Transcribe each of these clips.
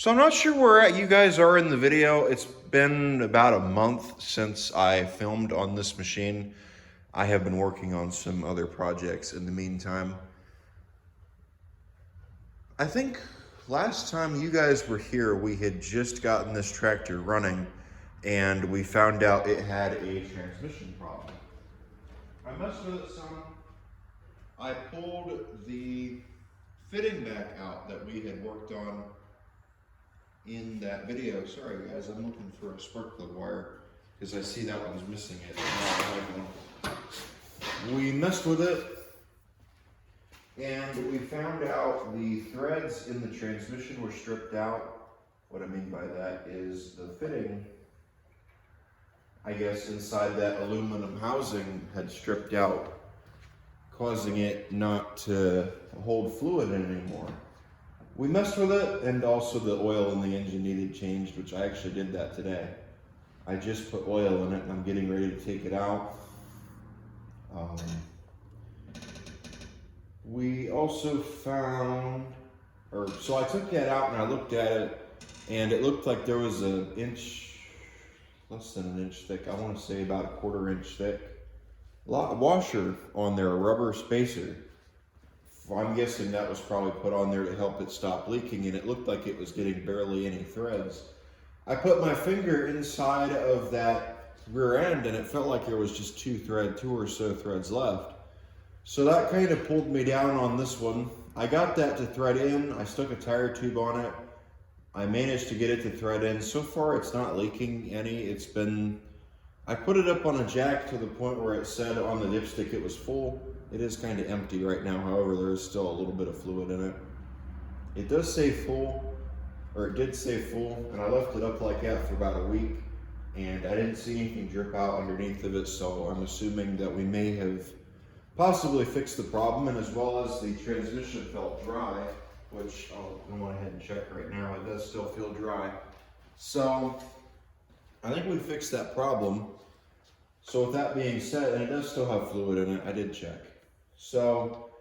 So I'm not sure where you guys are in the video. It's been about a month since I filmed on this machine. I have been working on some other projects in the meantime. I think last time you guys were here, we had just gotten this tractor running and we found out it had a transmission problem. I messed with it some. I pulled the fitting back out that we had worked on in that video. Sorry guys, I'm looking for a spark plug wire because I see that one's missing it. We messed with it and we found out the threads in the transmission were stripped out. What I mean by that is the fitting, I guess, inside that aluminum housing had stripped out, causing it not to hold fluid in anymore. We messed with it, and also the oil in the engine needed changed, which I actually did that today. I just put oil in it and I'm getting ready to take it out. We also found, so I took that out and I looked at it and it looked like there was an inch, less than an inch thick, I want to say about a quarter-inch thick, washer on there, a rubber spacer. I'm guessing that was probably put on there to help it stop leaking, and it looked like it was getting barely any threads. I put my finger inside of that rear end and it felt like there was just two or so threads left. So that kind of pulled me down on this one. I got that to thread in. I stuck a tire tube on it. I managed to get it to thread in. So far it's not leaking any. I put it up on a jack to the point where it said on the dipstick it was full. It is kind of empty right now, however, there is still a little bit of fluid in it. It does say full, or it did say full, and I left it up like that for about a week, and I didn't see anything drip out underneath of it, so I'm assuming that we may have possibly fixed the problem, and as well as the transmission felt dry, which I'll go ahead and check right now. It does still feel dry. So I think we fixed that problem. So with that being said, and it does still have fluid in it, I did check. So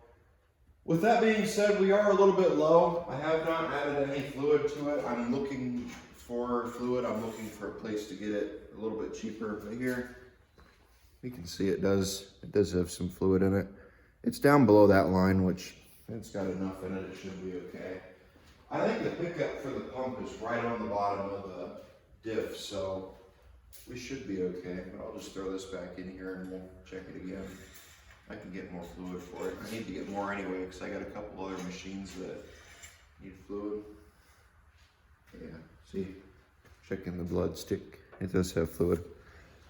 with that being said, we are a little bit low. I have not added any fluid to it. I'm looking for fluid. I'm looking for a place to get it a little bit cheaper. Right here, you can see it does have some fluid in it. It's down below that line, which it's got enough in it. It should be okay. I think the pickup for the pump is right on the bottom of the diff, so we should be okay. But I'll just throw this back in here and we'll check it again. I can get more fluid for it. I need to get more anyway because I got a couple other machines that need fluid. Yeah, see, checking the blood stick. It does have fluid.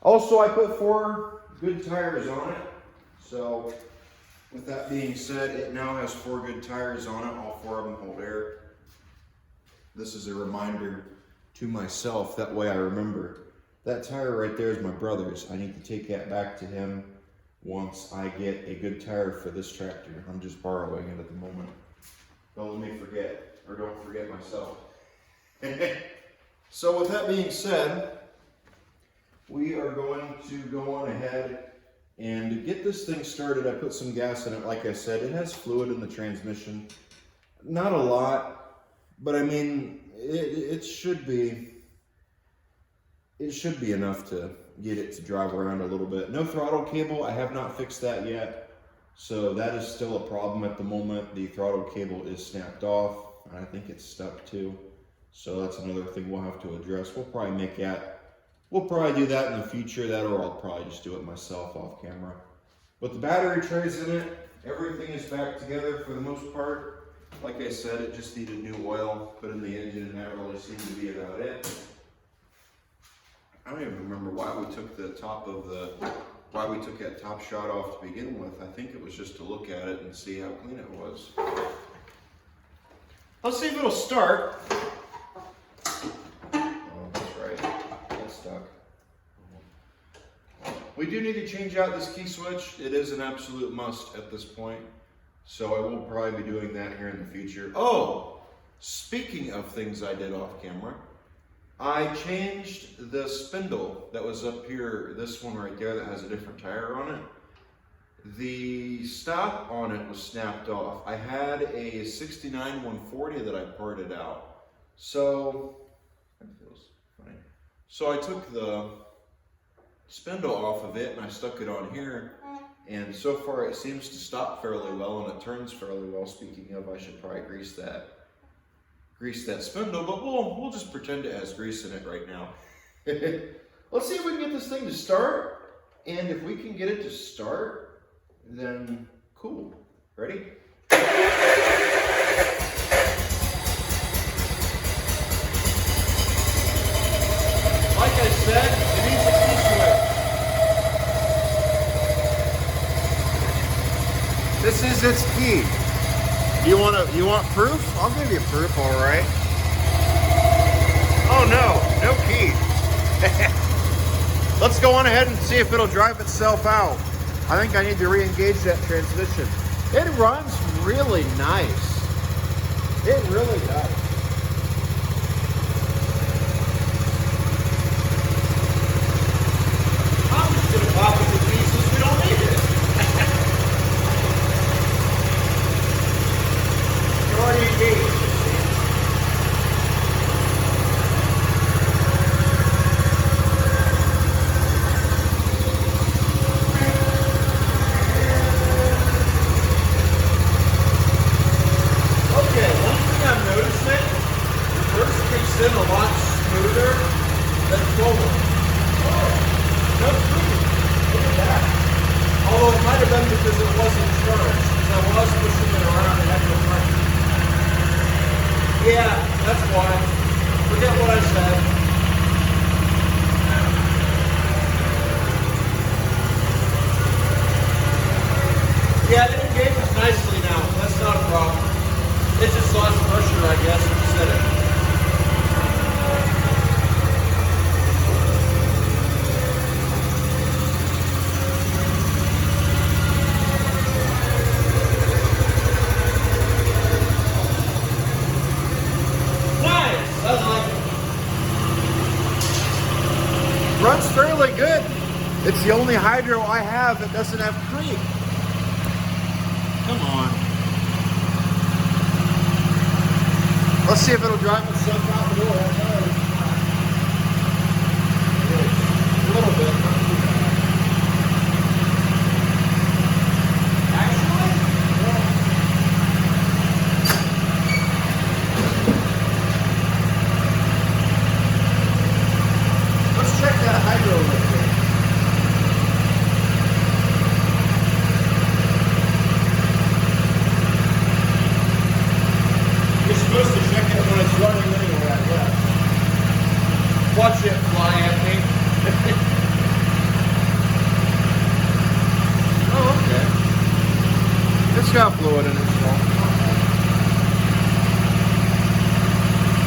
Also, I put 4 good tires on it. So with that being said, it now has 4 good tires on it. All 4 of them hold air. This is a reminder to myself. That way I remember. That tire right there is my brother's. I need to take that back to him once I get a good tire for this tractor. I'm just borrowing it at the moment. Don't let me forget, or don't forget myself. So with that being said, we are going to go on ahead and get this thing started. I put some gas in it. Like I said, it has fluid in the transmission. Not a lot, but I mean, it should be enough to get it to drive around a little bit. No throttle cable, I have not fixed that yet. So that is still a problem at the moment. The throttle cable is snapped off, and I think it's stuck too. So that's another thing we'll have to address. We'll probably do that in the future, that, or I'll probably just do it myself off camera. But the battery tray's in it. Everything is back together for the most part. Like I said, it just needed new oil put in the engine, and that really seemed to be about it. I don't even remember why we took that top shot off to begin with. I think it was just to look at it and see how clean it was. Let's see if it'll start. Oh, that's right. It's stuck. We do need to change out this key switch. It is an absolute must at this point. So I will probably be doing that here in the future. Oh, speaking of things I did off camera, I changed the spindle that was up here, this one right there that has a different tire on it. The stop on it was snapped off. I had a 69 140 that I parted out. So, that feels funny. So I took the spindle off of it and I stuck it on here. And so far it seems to stop fairly well and it turns fairly well. Speaking of, I should probably grease that spindle, but we'll just pretend it has grease in it right now. Let's see if we can get this thing to start. And if we can get it to start, then cool. Ready? Like I said, it needs a key switch. This is its key. You want proof? I'll give you proof, all right. Oh no key. Let's go on ahead and see if it'll drive itself out. I think I need to re-engage that transmission. It runs really nice. It really does. I'm just gonna pop it to pieces. We don't need it. You're already engaged. In a lot smoother than forward. Oh, no creep. Look at that. Although it might have been because it wasn't charged, because I was pushing it around and had no pressure. Yeah, that's why. Forget what I said. Yeah, it engages nicely now. That's not a problem. It just lost pressure, I guess, when you said it. Runs fairly good. It's the only hydro I have that doesn't have creep. Come on. Let's see if it'll drive itself out the door. A little bit. Actually, let's check that hydro real quick. You're supposed to check it when it's running anyway, I guess. Watch it fly at me. Oh, okay. It's got fluid in it still.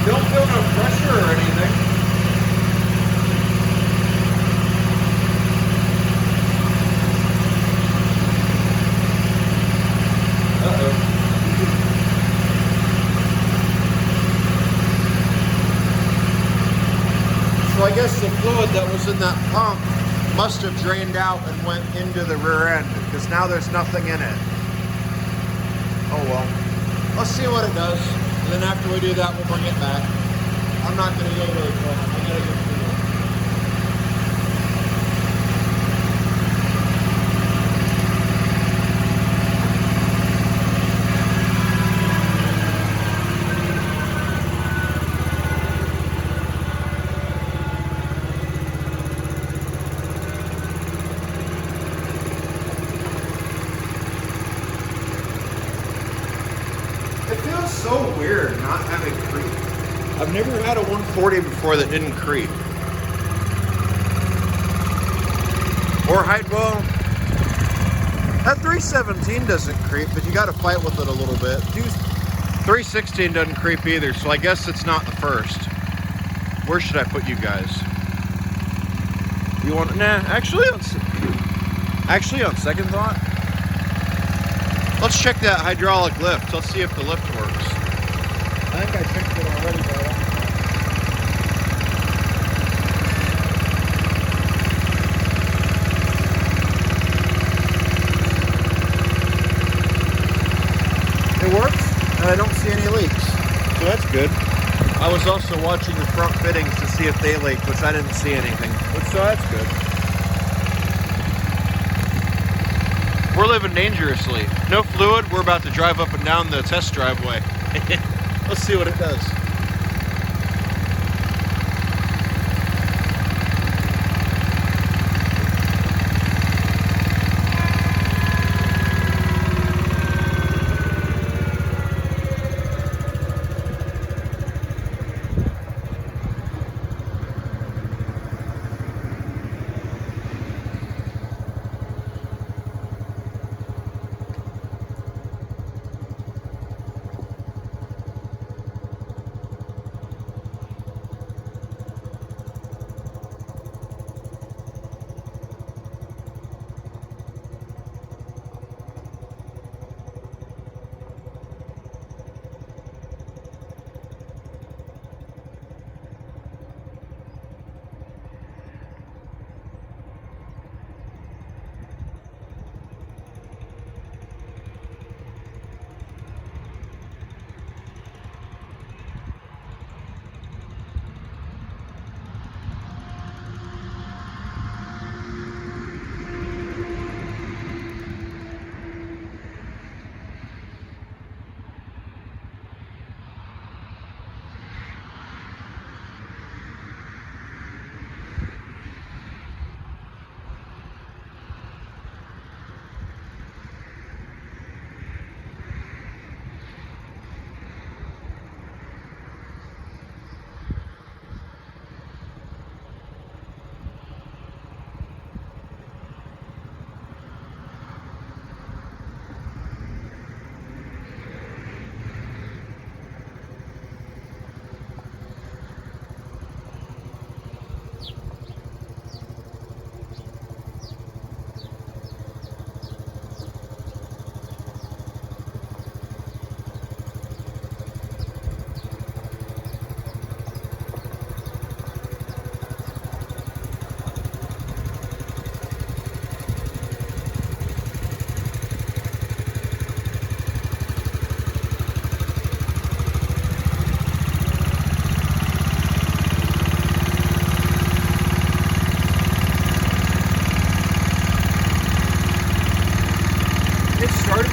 Don't feel no pressure or anything. So I guess the fluid that was in that pump must have drained out and went into the rear end because now there's nothing in it. Oh well. Let's see what it does. And then after we do that, we'll bring it back. I'm not going to go really far. I got to get through. It feels so weird not having creep. I've never had a 140 before that didn't creep. Or hydro. That 317 doesn't creep, but you got to fight with it a little bit. 316 doesn't creep either, so I guess it's not the first. Where should I put you guys? You want? Nah, actually on second thought. Let's check that hydraulic lift. Let's see if the lift works. I think I checked it already, though. It works, and I don't see any leaks. So that's good. I was also watching the front fittings to see if they leaked, which I didn't see anything. So that's good. We're living dangerously. No fluid. We're about to drive up and down the test driveway. Let's see what it does.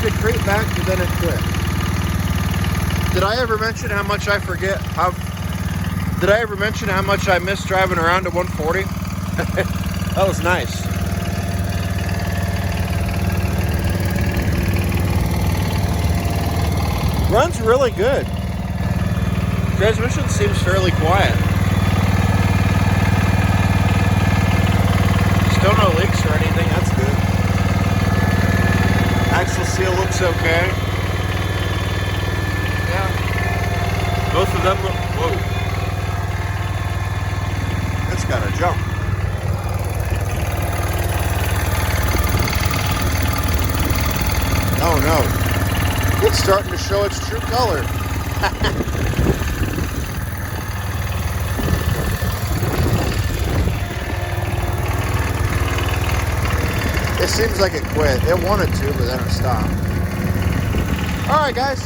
To creep back, but then it quit. Did I ever mention how much I forget? Did I ever mention how much I miss driving around at 140? That was nice. Runs really good. Transmission seems fairly quiet. Still no leaks or anything, that's good. Axle seal looks okay. Yeah. Both of them look, whoa. It's got a jump. Oh no. It's starting to show its true color. It seems like it quit. It wanted to, but then it stopped. Alright guys,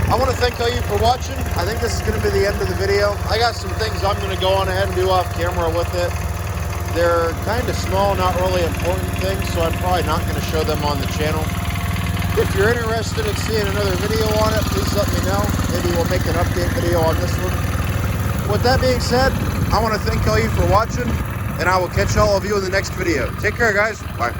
I want to thank all you for watching. I think this is going to be the end of the video. I got some things I'm going to go on ahead and do off camera with it. They're kind of small, not really important things, so I'm probably not going to show them on the channel. If you're interested in seeing another video on it, please let me know. Maybe we'll make an update video on this one. With that being said, I want to thank all you for watching, and I will catch all of you in the next video. Take care, guys. Bye.